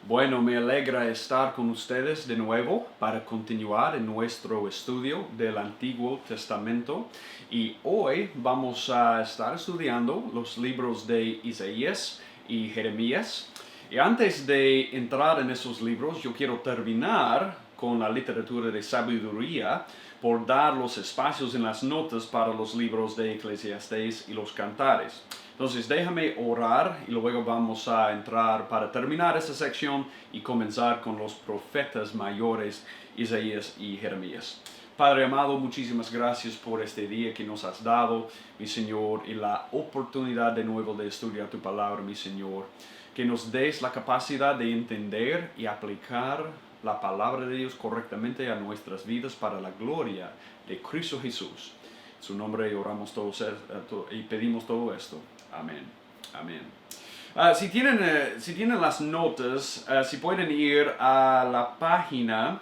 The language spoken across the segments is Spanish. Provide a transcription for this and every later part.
Bueno, me alegra estar con ustedes de nuevo para continuar en nuestro estudio del Antiguo Testamento y hoy vamos a estar estudiando los libros de Isaías y Jeremías. Y antes de entrar en esos libros, yo quiero terminar con la literatura de sabiduría por dar los espacios en las notas para los libros de Eclesiastés y los Cantares. Entonces déjame orar y luego vamos a entrar para terminar esta sección y comenzar con los profetas mayores Isaías y Jeremías. Padre amado, muchísimas gracias por este día que nos has dado, mi Señor, y la oportunidad de nuevo de estudiar tu palabra, mi Señor. Que nos des la capacidad de entender y aplicar la palabra de Dios correctamente a nuestras vidas para la gloria de Cristo Jesús. En su nombre oramos todos y pedimos todo esto. Amén. Amén. Si tienen las notas, si pueden ir a la página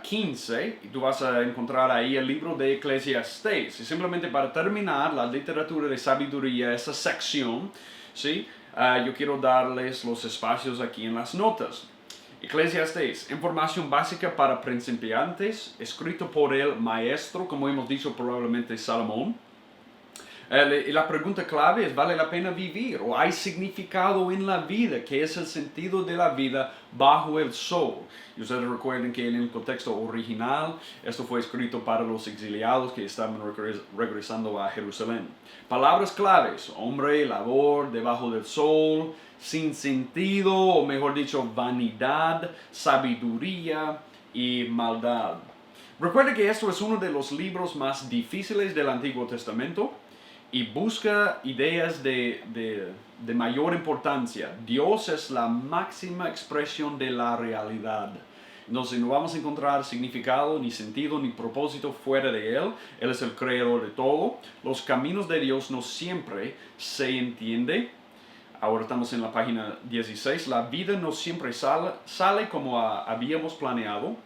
15, y tú vas a encontrar ahí el libro de Eclesiastés. Y simplemente para terminar la literatura de sabiduría, esa sección, ¿sí? Yo quiero darles los espacios aquí en las notas. Eclesiastés, información básica para principiantes, escrito por el maestro, como hemos dicho probablemente Salomón. Y la pregunta clave es, ¿vale la pena vivir? ¿O hay significado en la vida? ¿Qué es el sentido de la vida bajo el sol? Y ustedes recuerden que en el contexto original, esto fue escrito para los exiliados que estaban regresando a Jerusalén. Palabras claves: hombre, labor, debajo del sol, sin sentido, o mejor dicho, vanidad, sabiduría y maldad. Recuerden que esto es uno de los libros más difíciles del Antiguo Testamento y busca ideas de mayor importancia. Dios es la máxima expresión de la realidad. Entonces no vamos a encontrar significado, ni sentido, ni propósito fuera de Él. Él es el creador de todo. Los caminos de Dios no siempre se entiende. Ahora estamos en la página 16. La vida no siempre sale como habíamos planeado.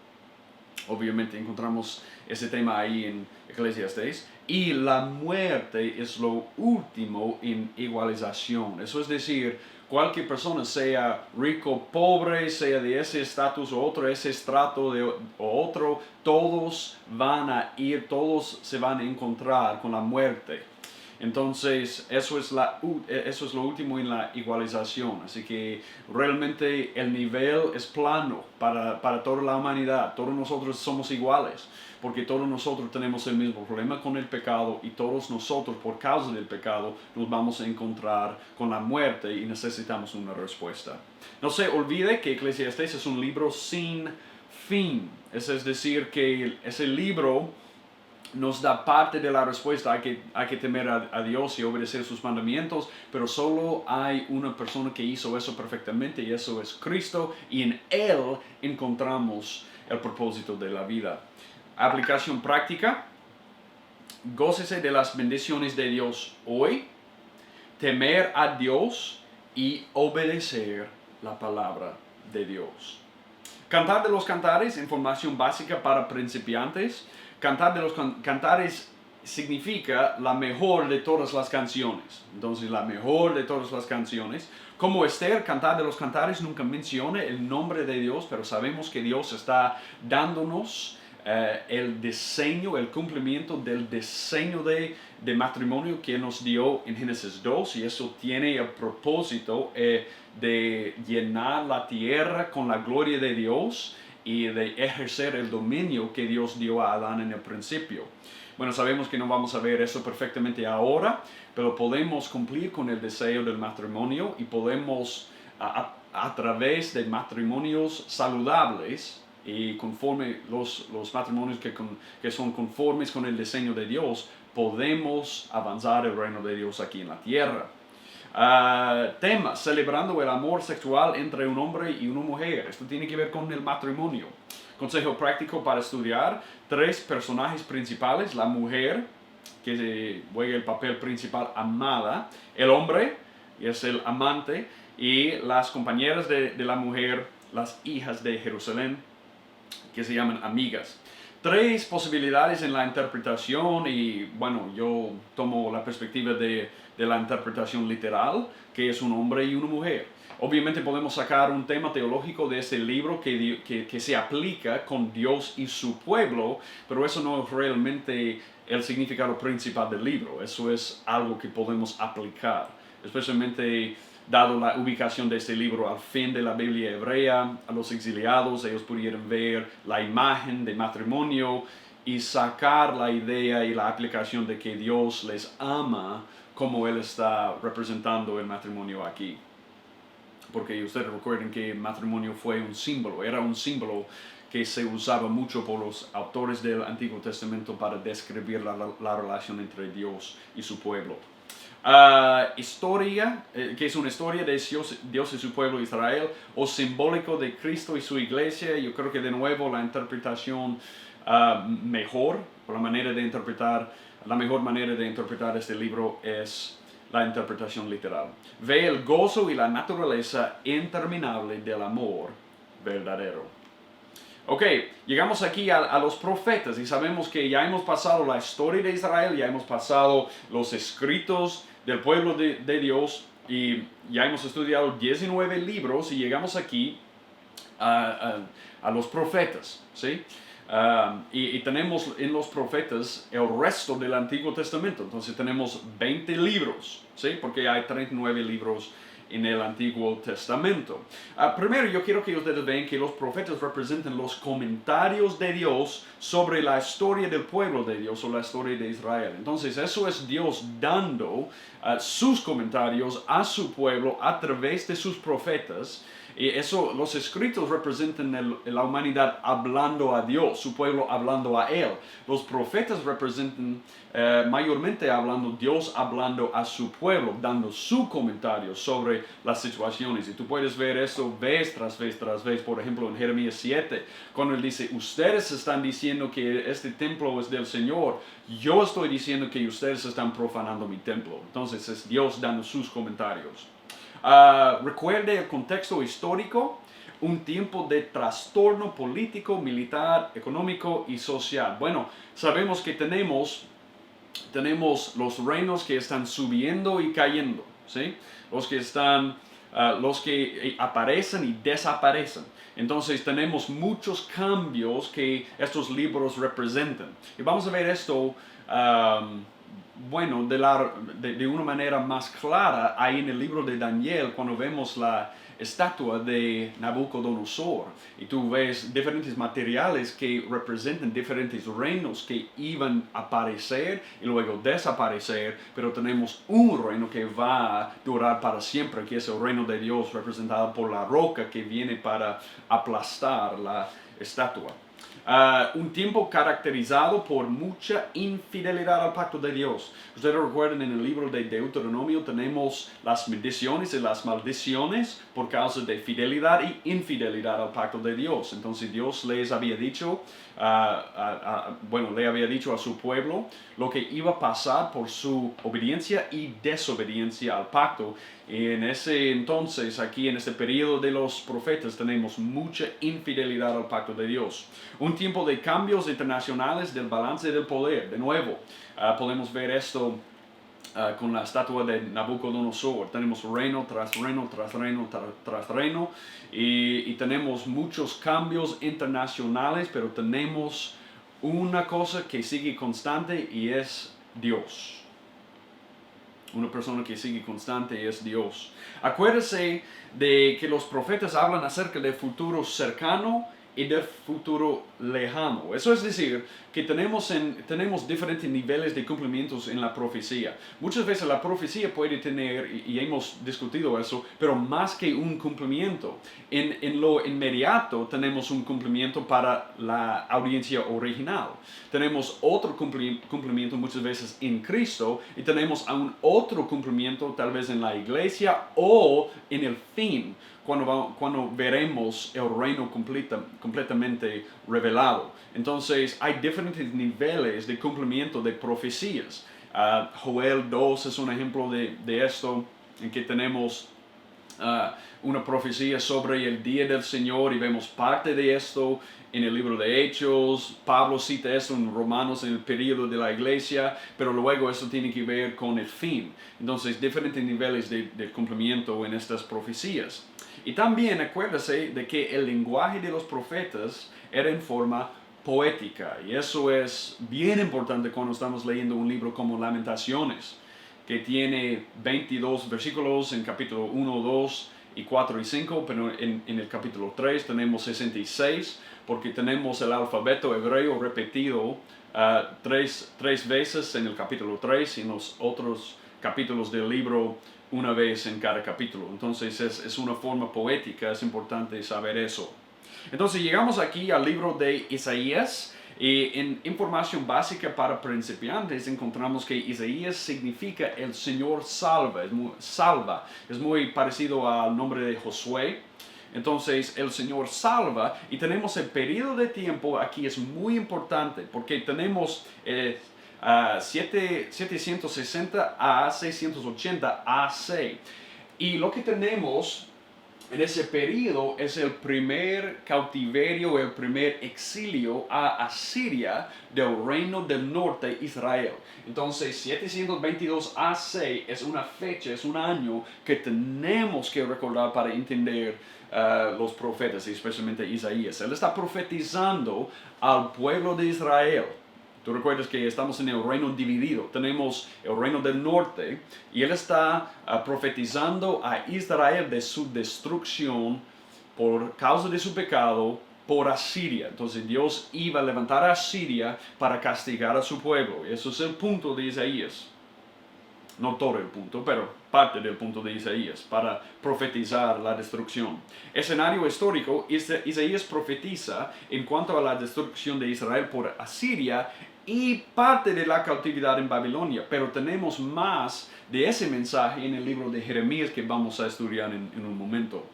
Obviamente encontramos ese tema ahí en Eclesiastés. Y la muerte es lo último en igualización. Eso es decir, cualquier persona, sea rico o pobre, sea de ese estatus o otro, ese estrato o otro, todos van a ir, todos se van a encontrar con la muerte. Entonces, eso es lo último en la igualización. Así que realmente el nivel es plano para toda la humanidad. Todos nosotros somos iguales, porque todos nosotros tenemos el mismo problema con el pecado y todos nosotros, por causa del pecado, nos vamos a encontrar con la muerte y necesitamos una respuesta. No se olvide que Eclesiastés es un libro sin fin. Es decir, que ese libro nos da parte de la respuesta. Hay que temer a Dios y obedecer sus mandamientos, pero solo hay una persona que hizo eso perfectamente y eso es Cristo, y en Él encontramos el propósito de la vida. Aplicación práctica: gócese de las bendiciones de Dios hoy, temer a Dios y obedecer la palabra de Dios. Cantar de los Cantares, información básica para principiantes. Cantar de los Cantares significa la mejor de todas las canciones. Entonces, la mejor de todas las canciones. Como Esther, Cantar de los Cantares nunca menciona el nombre de Dios, pero sabemos que Dios está dándonos el diseño, el cumplimiento del diseño de matrimonio que nos dio en Génesis 2, y eso tiene el propósito de llenar la tierra con la gloria de Dios y de ejercer el dominio que Dios dio a Adán en el principio. Bueno, sabemos que no vamos a ver eso perfectamente ahora, pero podemos cumplir con el deseo del matrimonio y podemos, a través de matrimonios saludables y conforme los matrimonios que son conformes con el diseño de Dios, podemos avanzar el reino de Dios aquí en la tierra. Tema: celebrando el amor sexual entre un hombre y una mujer. Esto tiene que ver con el matrimonio. Consejo práctico para estudiar: 3 personajes principales. La mujer, que juega el papel principal, amada; el hombre, y es el amante; y las compañeras de la mujer, las hijas de Jerusalén, que se llaman amigas. 3 posibilidades en la interpretación, y bueno, yo tomo la perspectiva de la interpretación literal, que es un hombre y una mujer. Obviamente podemos sacar un tema teológico de ese libro que se aplica con Dios y su pueblo, pero eso no es realmente el significado principal del libro. Eso es algo que podemos aplicar, especialmente dado la ubicación de este libro al fin de la Biblia hebrea. A los exiliados ellos pudieron ver la imagen de matrimonio y sacar la idea y la aplicación de que Dios les ama como Él está representando el matrimonio aquí. Porque ustedes recuerden que el matrimonio fue un símbolo, era un símbolo que se usaba mucho por los autores del Antiguo Testamento para describir la relación entre Dios y su pueblo. Historia, que es una historia de Dios y su pueblo Israel, o simbólico de Cristo y su iglesia. Yo creo que de nuevo la interpretación mejor, la mejor manera de interpretar este libro es la interpretación literal. Ve el gozo y la naturaleza interminable del amor verdadero. Ok, llegamos aquí a los profetas y sabemos que ya hemos pasado la historia de Israel, ya hemos pasado los escritos del pueblo de Dios y ya hemos estudiado 19 libros y llegamos aquí a los profetas, ¿sí? Y tenemos en los profetas el resto del Antiguo Testamento. Entonces tenemos 20 libros, ¿sí? Porque hay 39 libros en el Antiguo Testamento. Primero yo quiero que ustedes vean que los profetas representan los comentarios de Dios sobre la historia del pueblo de Dios o la historia de Israel. Entonces eso es Dios dando sus comentarios a su pueblo a través de sus profetas. Y eso, los escritos representan la humanidad hablando a Dios, su pueblo hablando a Él. Los profetas representan mayormente Dios hablando a su pueblo, dando su comentario sobre las situaciones. Y tú puedes ver eso vez tras vez tras vez. Por ejemplo, en Jeremías 7, cuando Él dice, ustedes están diciendo que este templo es del Señor, yo estoy diciendo que ustedes están profanando mi templo. Entonces es Dios dando sus comentarios. Recuerde el contexto histórico, un tiempo de trastorno político, militar, económico y social. Bueno, sabemos que tenemos los reinos que están subiendo y cayendo, ¿sí? Los que aparecen y desaparecen. Entonces tenemos muchos cambios que estos libros representan. Y vamos a ver esto de una manera más clara ahí en el libro de Daniel, cuando vemos la estatua de Nabucodonosor y tú ves diferentes materiales que representan diferentes reinos que iban a aparecer y luego desaparecer, pero tenemos un reino que va a durar para siempre, que es el reino de Dios representado por la roca que viene para aplastar la estatua. Un tiempo caracterizado por mucha infidelidad al pacto de Dios. Ustedes recuerdan en el libro de Deuteronomio tenemos las bendiciones y las maldiciones por causa de fidelidad y infidelidad al pacto de Dios. Entonces Dios les había dicho, le había dicho a su pueblo lo que iba a pasar por su obediencia y desobediencia al pacto. Y en ese entonces, aquí en este periodo de los profetas, tenemos mucha infidelidad al pacto de Dios. Un tiempo de cambios internacionales del balance del poder. De nuevo, podemos ver esto con la estatua de Nabucodonosor. Tenemos reino tras reino, tras reino, tras reino. Y tenemos muchos cambios internacionales, pero tenemos una cosa que sigue constante y es Dios. Una persona que sigue constante es Dios. Acuérdese de que los profetas hablan acerca del futuro cercano y del futuro lejano. Eso es decir, que tenemos diferentes niveles de cumplimientos en la profecía. Muchas veces la profecía puede tener, y hemos discutido eso, pero más que un cumplimiento. En lo inmediato tenemos un cumplimiento para la audiencia original. Tenemos otro cumplimiento muchas veces en Cristo y tenemos aún otro cumplimiento tal vez en la iglesia o en el fin, cuando veremos el reino completamente revelado. Entonces hay diferentes niveles de cumplimiento de profecías. Joel 2 es un ejemplo de esto, en que tenemos una profecía sobre el día del Señor y vemos parte de esto en el libro de Hechos. Pablo cita eso en Romanos en el periodo de la iglesia, pero luego eso tiene que ver con el fin. Entonces, diferentes niveles de cumplimiento en estas profecías. Y también acuérdese de que el lenguaje de los profetas era en forma poética, y eso es bien importante cuando estamos leyendo un libro como Lamentaciones, que tiene 22 versículos en capítulo 1, 2 y 4 y 5, pero en el capítulo 3 tenemos 66, porque tenemos el alfabeto hebreo repetido tres veces en el capítulo 3 y en los otros capítulos del libro una vez en cada capítulo. Entonces es una forma poética, es importante saber eso. Entonces llegamos aquí al libro de Isaías. Y en información básica para principiantes encontramos que Isaías significa el Señor salva, es muy parecido al nombre de Josué. Entonces el Señor salva, y tenemos el periodo de tiempo aquí es muy importante porque tenemos 760 a 680 AC. Y lo que tenemos en ese periodo es el primer cautiverio, el primer exilio a Asiria del reino del norte, Israel. Entonces, 722 AC es una fecha, es un año que tenemos que recordar para entender los profetas, especialmente Isaías. Él está profetizando al pueblo de Israel. Tú recuerdas que estamos en el reino dividido. Tenemos el reino del norte y él está profetizando a Israel de su destrucción por causa de su pecado por Asiria. Entonces Dios iba a levantar a Asiria para castigar a su pueblo. Eso es el punto de Isaías. No todo el punto, pero parte del punto de Isaías, para profetizar la destrucción. Escenario histórico, Isaías profetiza en cuanto a la destrucción de Israel por Asiria y parte de la cautividad en Babilonia, pero tenemos más de ese mensaje en el libro de Jeremías que vamos a estudiar en un momento.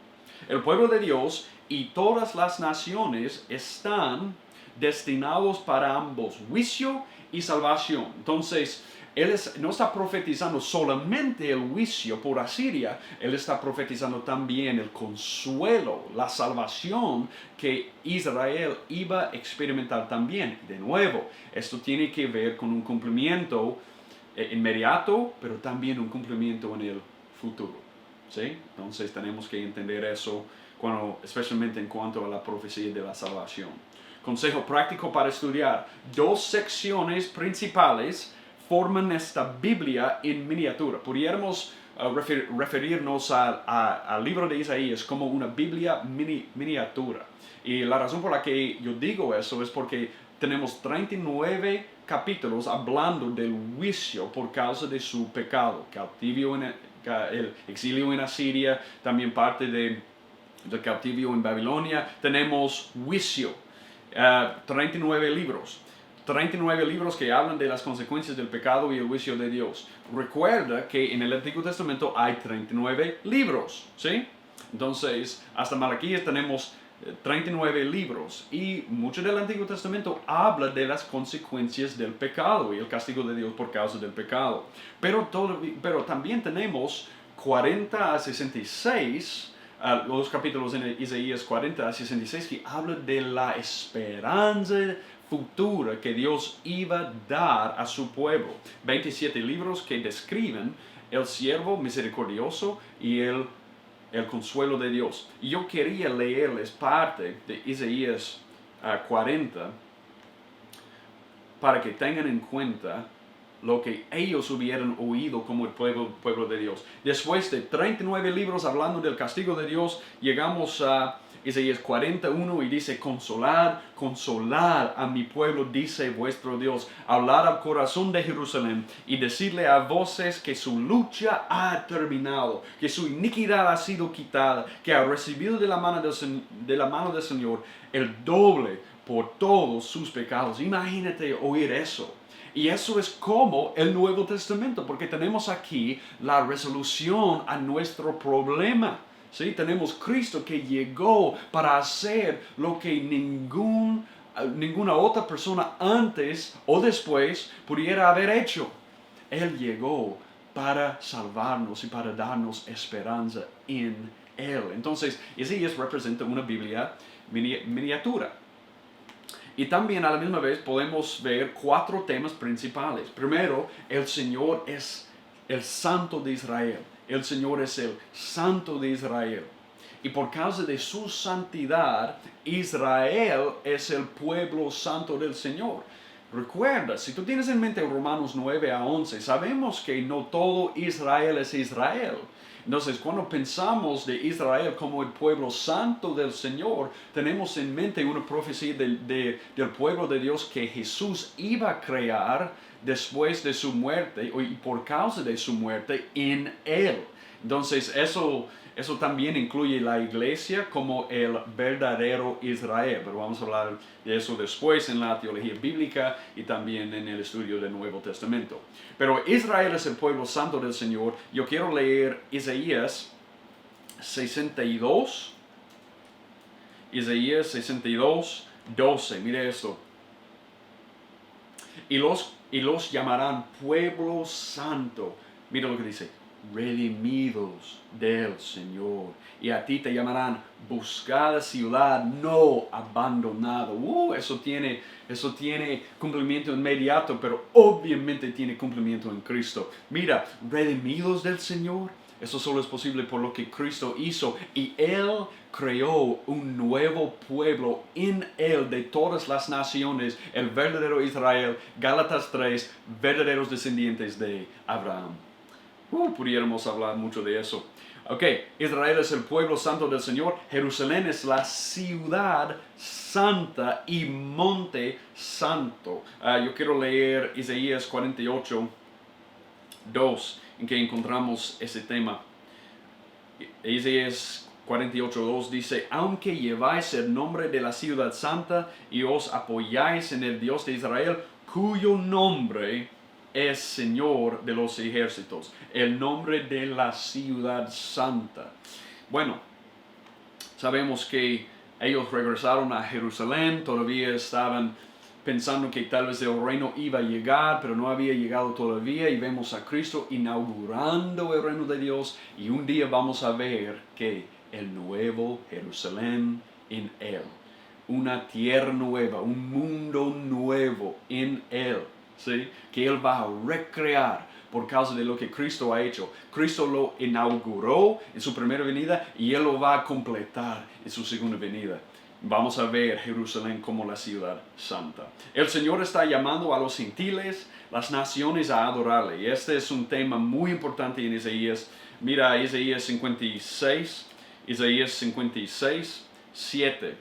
El pueblo de Dios y todas las naciones están destinados para ambos juicio y salvación. Entonces, él no está profetizando solamente el juicio por Asiria, él está profetizando también el consuelo, la salvación que Israel iba a experimentar también. De nuevo, esto tiene que ver con un cumplimiento inmediato, pero también un cumplimiento en el futuro. ¿Sí? Entonces tenemos que entender eso, especialmente en cuanto a la profecía de la salvación. Consejo práctico para estudiar. Dos secciones principales forman esta Biblia en miniatura. Pudiéramos referirnos al libro de Isaías como una Biblia miniatura. Y la razón por la que yo digo eso es porque tenemos 39 capítulos hablando del juicio por causa de su pecado. El exilio en Asiria, también parte del cautiverio en Babilonia. Tenemos juicio, 39 libros. 39 libros que hablan de las consecuencias del pecado y el juicio de Dios. Recuerda que en el Antiguo Testamento hay 39 libros, ¿sí? Entonces, hasta Malaquías tenemos 39 libros, y mucho del Antiguo Testamento habla de las consecuencias del pecado y el castigo de Dios por causa del pecado. Pero también tenemos 40 a 66 los capítulos en Isaías 40 a 66 que hablan de la esperanza futura que Dios iba a dar a su pueblo. 27 libros que describen el siervo misericordioso y el consuelo de Dios. Y yo quería leerles parte de Isaías 40 para que tengan en cuenta lo que ellos hubieran oído como el pueblo de Dios. Después de 39 libros hablando del castigo de Dios, llegamos a Isaías 41 y dice: consolad, consolad a mi pueblo, dice vuestro Dios. Hablar al corazón de Jerusalén y decirle a voces que su lucha ha terminado, que su iniquidad ha sido quitada, que ha recibido de la mano del Señor el doble por todos sus pecados. Imagínate oír eso. Y eso es como el Nuevo Testamento, porque tenemos aquí la resolución a nuestro problema. ¿Sí? Tenemos Cristo que llegó para hacer lo que ninguna otra persona antes o después pudiera haber hecho. Él llegó para salvarnos y para darnos esperanza en Él. Entonces, Isaías representa una Biblia miniatura. Y también a la misma vez podemos ver 4 temas principales. Primero, el Señor es el Santo de Israel. El Señor es el Santo de Israel. Y por causa de su santidad, Israel es el pueblo santo del Señor. Recuerda, si tú tienes en mente Romanos 9 a 11, sabemos que no todo Israel es Israel. Entonces, cuando pensamos de Israel como el pueblo santo del Señor, tenemos en mente una profecía del pueblo de Dios que Jesús iba a crear después de su muerte y por causa de su muerte en Él. Entonces, eso también incluye la iglesia como el verdadero Israel, pero vamos a hablar de eso después en la teología bíblica y también en el estudio del Nuevo Testamento. Pero Israel es el pueblo santo del Señor. Yo quiero leer Isaías 62, Isaías 62, 12, mire esto. Y los llamarán pueblo santo. Mira lo que dice. Redimidos del Señor. Y a ti te llamarán buscada ciudad no abandonado. Eso tiene cumplimiento inmediato, pero obviamente tiene cumplimiento en Cristo. Mira, redimidos del Señor. Eso solo es posible por lo que Cristo hizo. Y Él creó un nuevo pueblo en Él de todas las naciones, el verdadero Israel. Gálatas 3, verdaderos descendientes de Abraham. Pudiéramos hablar mucho de eso. Ok, Israel es el pueblo santo del Señor. Jerusalén es la ciudad santa y monte santo. Yo quiero leer Isaías 48, 2, en que encontramos ese tema. Isaías 48:2 dice, aunque lleváis el nombre de la ciudad santa y os apoyáis en el Dios de Israel, cuyo nombre es Señor de los ejércitos, el nombre de la ciudad santa. Bueno, sabemos que ellos regresaron a Jerusalén, todavía estaban pensando que tal vez el reino iba a llegar, pero no había llegado todavía, y vemos a Cristo inaugurando el reino de Dios, y un día vamos a ver que el nuevo Jerusalén en Él, una tierra nueva, un mundo nuevo en Él, ¿sí? Que Él va a recrear por causa de lo que Cristo ha hecho. Cristo lo inauguró en su primera venida y Él lo va a completar en su segunda venida. Vamos a ver Jerusalén como la ciudad santa. El Señor está llamando a los gentiles, las naciones, a adorarle. Y este es un tema muy importante en Isaías. Mira Isaías 56, 7.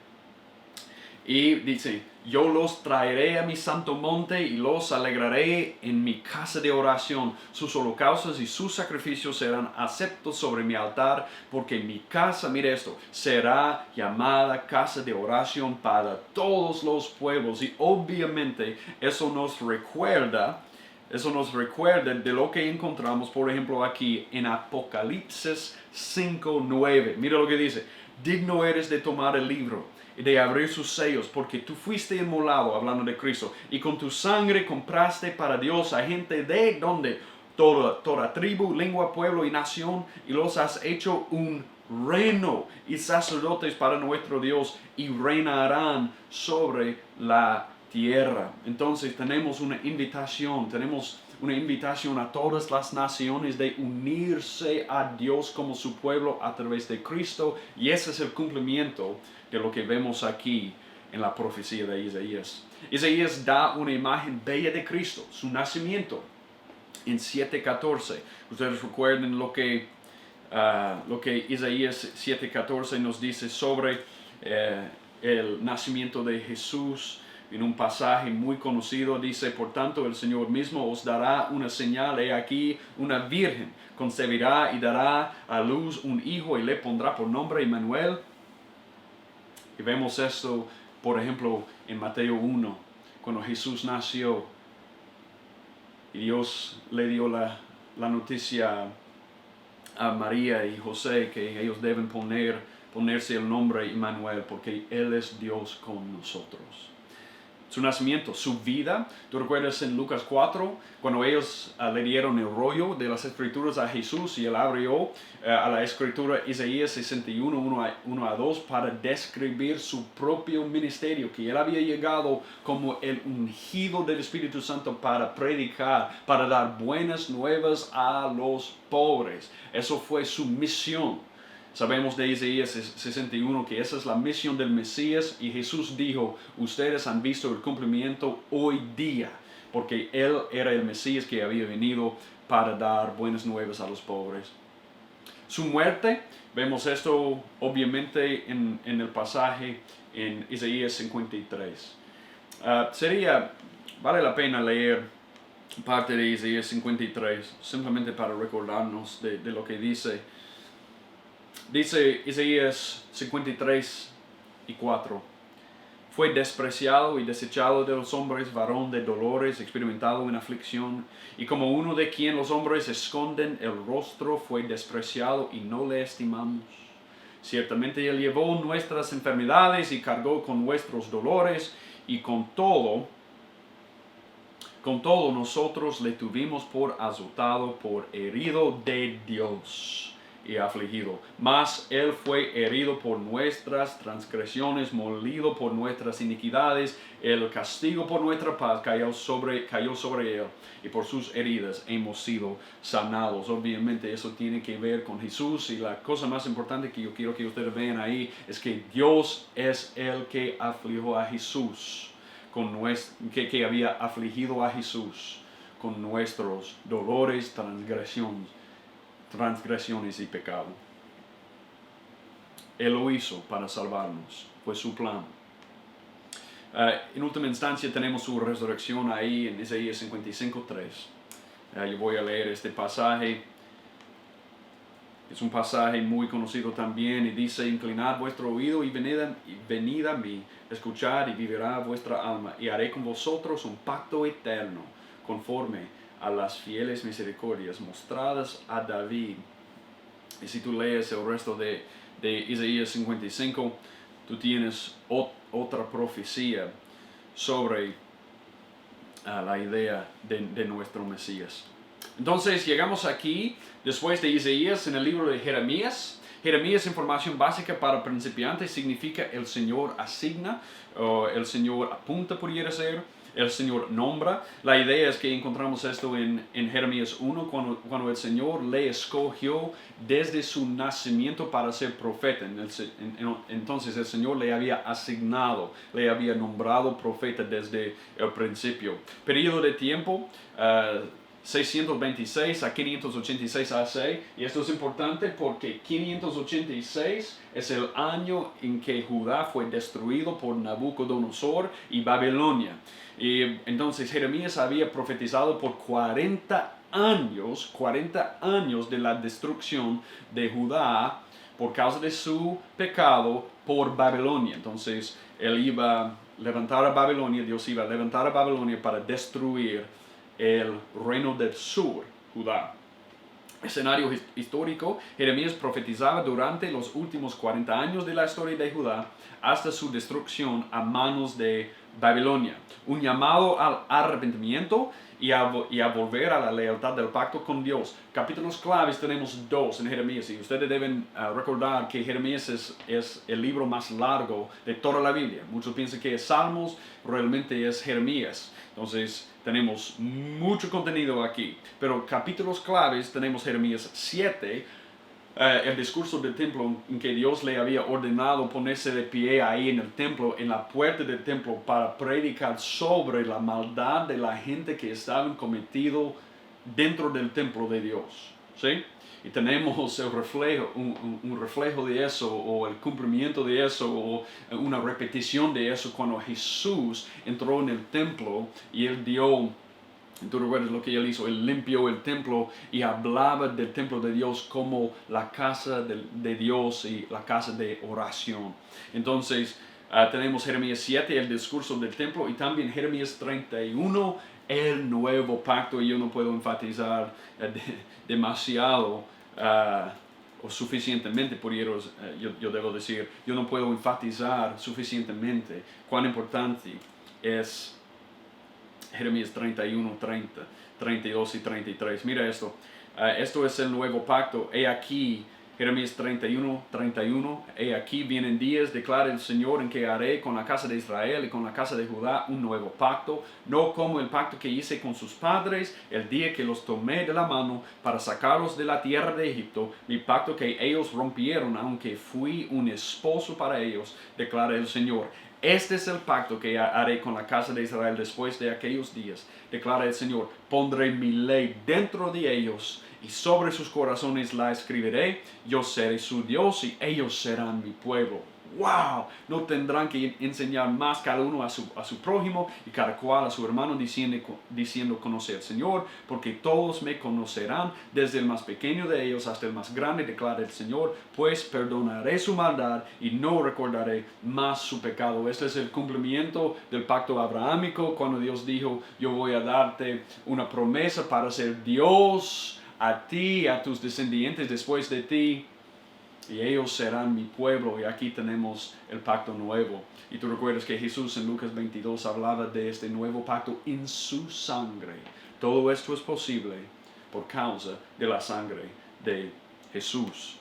Y dice, yo los traeré a mi santo monte y los alegraré en mi casa de oración. Sus holocaustos y sus sacrificios serán aceptos sobre mi altar, porque mi casa, mire esto, será llamada casa de oración para todos los pueblos. Y obviamente eso nos recuerda de lo que encontramos, por ejemplo, aquí en Apocalipsis 5:9. Mira lo que dice, digno eres de tomar el libro y de abrir sus sellos, porque tú fuiste inmolado, hablando de Cristo, y con tu sangre compraste para Dios a gente de donde toda tribu, lengua, pueblo y nación, y los has hecho un reino y sacerdotes para nuestro Dios, y reinarán sobre la tierra. Entonces tenemos una invitación a todas las naciones de unirse a Dios como su pueblo a través de Cristo, y ese es el cumplimiento de lo que vemos aquí en la profecía de Isaías. Isaías da una imagen bella de Cristo, su nacimiento, en 7:14. Ustedes recuerden lo que Isaías 7:14 nos dice sobre el nacimiento de Jesús. En un pasaje muy conocido dice, por tanto el Señor mismo os dará una señal, he aquí una virgen concebirá y dará a luz un hijo y le pondrá por nombre Emmanuel. Y vemos esto, por ejemplo, en Mateo 1, cuando Jesús nació y Dios le dio la noticia a María y José que ellos deben ponerse el nombre Emmanuel porque Él es Dios con nosotros. su nacimiento, su vida. ¿Tú recuerdas en Lucas 4, cuando ellos le dieron el rollo de las escrituras a Jesús y él abrió a la escritura Isaías 61, 1 a 2 para describir su propio ministerio, que él había llegado como el ungido del Espíritu Santo para predicar, para dar buenas nuevas a los pobres? Eso fue su misión. Sabemos de Isaías 61 que esa es la misión del Mesías, y Jesús dijo, ustedes han visto el cumplimiento hoy día, porque Él era el Mesías que había venido para dar buenas nuevas a los pobres. Su muerte, vemos esto obviamente en el pasaje en Isaías 53. Vale la pena leer parte de Isaías 53, simplemente para recordarnos de lo que dice. Dice Isaías 53 y 4. Fue despreciado y desechado de los hombres, varón de dolores, experimentado en aflicción, y como uno de quien los hombres esconden el rostro, fue despreciado y no le estimamos. Ciertamente Él llevó nuestras enfermedades y cargó con nuestros dolores, y con todo nosotros le tuvimos por azotado, por herido de Dios y afligido. Mas Él fue herido por nuestras transgresiones, molido por nuestras iniquidades. El castigo por nuestra paz cayó sobre Él, y por sus heridas hemos sido sanados. Obviamente eso tiene que ver con Jesús, y la cosa más importante que yo quiero que ustedes vean ahí es que Dios es el que afligió a Jesús, que había afligido a Jesús con nuestros dolores, transgresiones y pecado. Él lo hizo para salvarnos, fue su plan. En última instancia tenemos su resurrección ahí en Isaías 55:3. Yo voy a leer este pasaje. Es un pasaje muy conocido también, y dice, inclinad vuestro oído y venid a mí, escuchad y vivirá vuestra alma, y haré con vosotros un pacto eterno, conforme a las fieles misericordias mostradas a David. Y si tú lees el resto de Isaías 55, tú tienes otra profecía sobre la idea de nuestro Mesías. Entonces llegamos aquí, después de Isaías, en el libro de Jeremías. Jeremías, información básica para principiantes, significa el Señor asigna, o el Señor apunta, pudiera ser, el Señor nombra. La idea es que encontramos esto en Jeremías 1, cuando el Señor le escogió desde su nacimiento para ser profeta. Entonces el Señor le había asignado, le había nombrado profeta desde el principio. Periodo de tiempo, 626 a 586 AC, y esto es importante porque 586 es el año en que Judá fue destruido por Nabucodonosor y Babilonia. Y entonces Jeremías había profetizado por 40 años de la destrucción de Judá por causa de su pecado por Babilonia. Entonces él iba a levantar a Babilonia, Dios iba a levantar a Babilonia para destruir el reino del sur, Judá. Escenario histórico, Jeremías profetizaba durante los últimos 40 años de la historia de Judá hasta su destrucción a manos de Babilonia. Un llamado al arrepentimiento y a volver a la lealtad del pacto con Dios. Capítulos claves tenemos 2 en Jeremías, y ustedes deben recordar que Jeremías es el libro más largo de toda la Biblia. Muchos piensan que es Salmos, realmente es Jeremías. Entonces tenemos mucho contenido aquí, pero capítulos claves tenemos Jeremías 7, el discurso del templo, en que Dios le había ordenado ponerse de pie ahí en el templo, en la puerta del templo, para predicar sobre la maldad de la gente que estaban cometido dentro del templo de Dios, ¿sí? Y tenemos el reflejo, un reflejo de eso, o el cumplimiento de eso, o una repetición de eso cuando Jesús entró en el templo y Él dio, tú recuerdas lo que Él hizo, Él limpió el templo y hablaba del templo de Dios como la casa de Dios y la casa de oración. Entonces tenemos Jeremías 7, el discurso del templo, y también Jeremías 31, el nuevo pacto. Y yo no puedo enfatizar demasiado o suficientemente, por ellos, yo debo decir, yo no puedo enfatizar suficientemente cuán importante es Jeremías 31, 30, 32 y 33. Mira esto. Esto es el nuevo pacto. He aquí, Jeremías 31, 31. He aquí vienen días, declara el Señor, en que haré con la casa de Israel y con la casa de Judá un nuevo pacto, no como el pacto que hice con sus padres el día que los tomé de la mano para sacarlos de la tierra de Egipto, mi pacto que ellos rompieron, aunque fui un esposo para ellos, declara el Señor. Este es el pacto que haré con la casa de Israel después de aquellos días, declara el Señor. Pondré mi ley dentro de ellos y sobre sus corazones la escribiré. Yo seré su Dios y ellos serán mi pueblo. ¡Wow! No tendrán que enseñar más cada uno a su prójimo y cada cual a su hermano diciendo conocer al Señor, porque todos me conocerán, desde el más pequeño de ellos hasta el más grande, declara el Señor, pues perdonaré su maldad y no recordaré más su pecado. Este es el cumplimiento del pacto abrahámico, cuando Dios dijo, yo voy a darte una promesa para ser Dios a ti, a tus descendientes después de ti, y ellos serán mi pueblo. Y aquí tenemos el pacto nuevo. Y tú recuerdas que Jesús en Lucas 22 hablaba de este nuevo pacto en su sangre. Todo esto es posible por causa de la sangre de Jesús.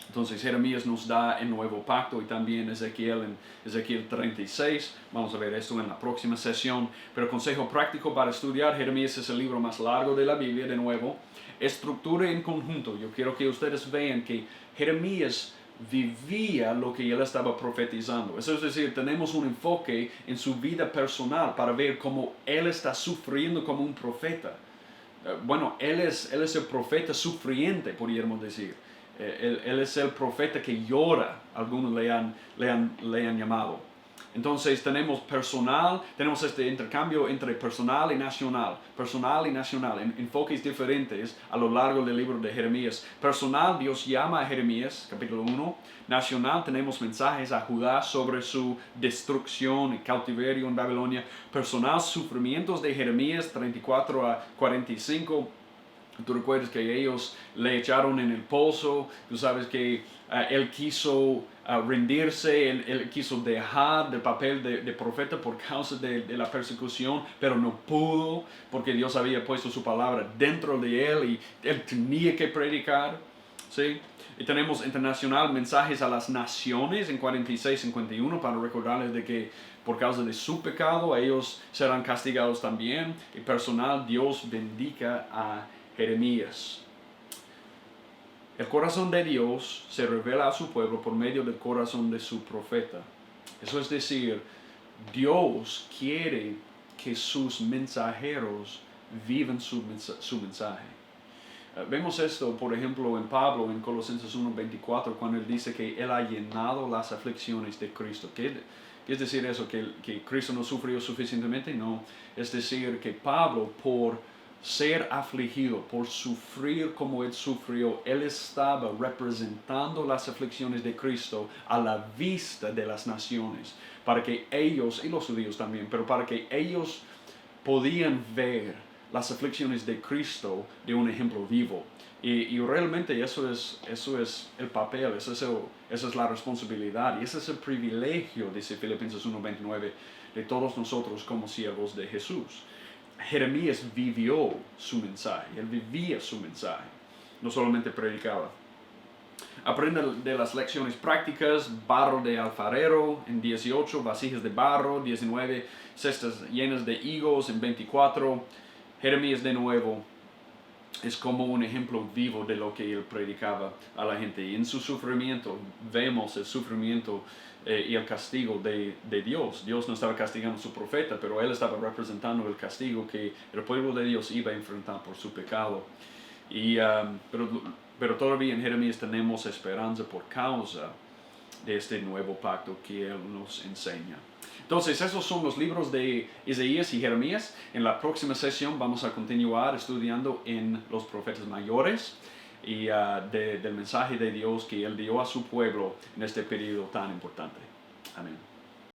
Entonces Jeremías nos da el nuevo pacto, y también Ezequiel en Ezequiel 36. Vamos a ver esto en la próxima sesión. Pero consejo práctico para estudiar: Jeremías es el libro más largo de la Biblia. De nuevo, estructura en conjunto. Yo quiero que ustedes vean que Jeremías vivía lo que él estaba profetizando. Eso es decir, tenemos un enfoque en su vida personal para ver cómo él está sufriendo como un profeta. Bueno, él es el profeta sufriente, podríamos decir. Él es el profeta que llora, algunos le han llamado. Entonces tenemos este intercambio entre personal y nacional, enfoques diferentes a lo largo del libro de Jeremías. Personal, Dios llama a Jeremías, capítulo 1. Nacional, tenemos mensajes a Judá sobre su destrucción y cautiverio en Babilonia. Personal, sufrimientos de Jeremías 34 a 45. Tú recuerdas que ellos le echaron en el pozo. Tú sabes que él quiso rendirse, él quiso dejar del papel de profeta por causa de la persecución, pero no pudo porque Dios había puesto su palabra dentro de él y él tenía que predicar. ¿Sí? Y tenemos internacional, mensajes a las naciones en 46-51 para recordarles de que por causa de su pecado ellos serán castigados también. Y personal, Dios bendiga a Jeremías. El corazón de Dios se revela a su pueblo por medio del corazón de su profeta. Eso es decir, Dios quiere que sus mensajeros vivan su mensaje. Vemos esto, por ejemplo, en Pablo, en Colosenses 1:24, cuando él dice que él ha llenado las aflicciones de Cristo. ¿Qué es decir eso? ¿Que Cristo no sufrió suficientemente? No. Es decir, que Pablo, por ser afligido, por sufrir como él sufrió, él estaba representando las aflicciones de Cristo a la vista de las naciones, para que ellos, y los judíos también, pero para que ellos podían ver las aflicciones de Cristo de un ejemplo vivo. Y realmente eso es el papel, esa es la responsabilidad, y ese es el privilegio, dice Filipenses 1:29, de todos nosotros como siervos de Jesús. Jeremías vivió su mensaje, él vivía su mensaje, no solamente predicaba. Aprende de las lecciones prácticas: barro de alfarero en 18, vasijas de barro, 19, cestas llenas de higos en 24. Jeremías de nuevo es como un ejemplo vivo de lo que él predicaba a la gente. Y en su sufrimiento vemos el sufrimiento y el castigo de Dios. Dios no estaba castigando a su profeta, pero él estaba representando el castigo que el pueblo de Dios iba a enfrentar por su pecado. Pero todavía en Jeremías tenemos esperanza por causa de este nuevo pacto que él nos enseña. Entonces, esos son los libros de Isaías y Jeremías. En la próxima sesión vamos a continuar estudiando en los profetas mayores y del mensaje de Dios que él dio a su pueblo en este periodo tan importante. Amén.